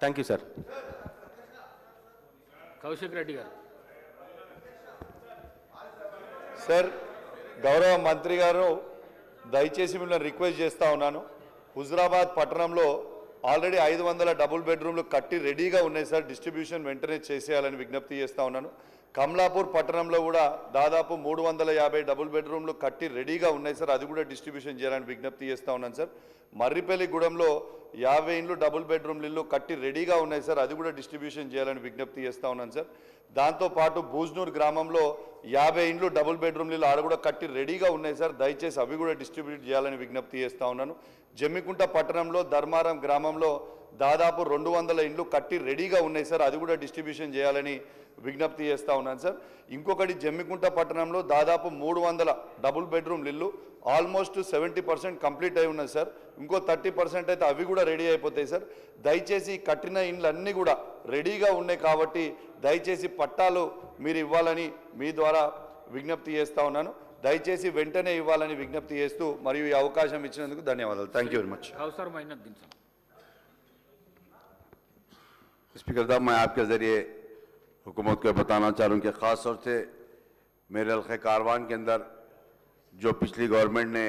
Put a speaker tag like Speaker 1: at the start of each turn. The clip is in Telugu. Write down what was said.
Speaker 1: Thank you sir.
Speaker 2: Kaushik Reddy గారు.
Speaker 3: సార్, గౌరవ మంత్రి గారు, దయచేసి మిమ్మల్ని రిక్వెస్ట్ చేస్తూ ఉన్నాను. హుజురాబాద్ పట్టణంలో ఆల్రెడీ 500 డబుల్ బెడ్రూమ్లు కట్టి రెడీగా ఉన్నాయి సార్. డిస్ట్రిబ్యూషన్ వెంటనే చేసేయాలని విజ్ఞప్తి చేస్తూ ఉన్నాను. కమలాపూర్ పట్టణంలో కూడా దాదాపు 350 డబుల్ బెడ్రూమ్లు కట్టి రెడీగా ఉన్నాయి సార్. అది కూడా డిస్ట్రిబ్యూషన్ చేయాలని విజ్ఞప్తి చేస్తూ ఉన్నాను సార్. మర్రిపల్లిగూడెంలో 50 ఇండ్లు డబుల్ బెడ్రూమ్లు ఇల్లు కట్టి రెడీగా ఉన్నాయి సార్. అది కూడా డిస్ట్రిబ్యూషన్ చేయాలని విజ్ఞప్తి చేస్తూ ఉన్నాను సార్. దాంతోపాటు బూజ్నూర్ గ్రామంలో 50 ఇండ్లు డబుల్ బెడ్రూమ్లు ఇల్లు ఆడ కూడా కట్టి రెడీగా ఉన్నాయి సార్. దయచేసి అవి కూడా డిస్ట్రిబ్యూట్ చేయాలని విజ్ఞప్తి చేస్తూ ఉన్నాను. జమ్మికుంట పట్టణంలో ధర్మారం గ్రామంలో దాదాపు 200 ఇండ్లు కట్టి రెడీగా ఉన్నాయి సార్. అది కూడా డిస్ట్రిబ్యూషన్ చేయాలని విజ్ఞప్తి చేస్తూ ఉన్నాను సార్. ఇంకొకటి జమ్మికుంట పట్టణంలో దాదాపు 300 డబుల్ బెడ్రూమ్లు ఇల్లు ఆల్మోస్ట్ 70% కంప్లీట్ అయి ఉన్నాయి సార్. ఇంకో 30% అయితే అవి కూడా రెడీ అయిపోతాయి సార్. దయచేసి కట్టిన ఇండ్లు అన్నీ కూడా రెడీగా ఉన్నాయి కాబట్టి దయచేసి పట్టాలు మీరు ఇవ్వాలని మీ ద్వారా విజ్ఞప్తి చేస్తూ ఉన్నాను. దయచేసి వెంటనే ఇవ్వాలని విజ్ఞప్తి చేస్తూ మరియు ఈ అవకాశం ఇచ్చినందుకు ధన్యవాదాలు. Thank you very much.
Speaker 4: Speaker साहब, मैं आपके ज़रिए हुकूमत को बताना चाह रहा हूँ कि ख़ास तौर से मेरे हल्के कारवान के अंदर जो पिछली गवर्नमेंट ने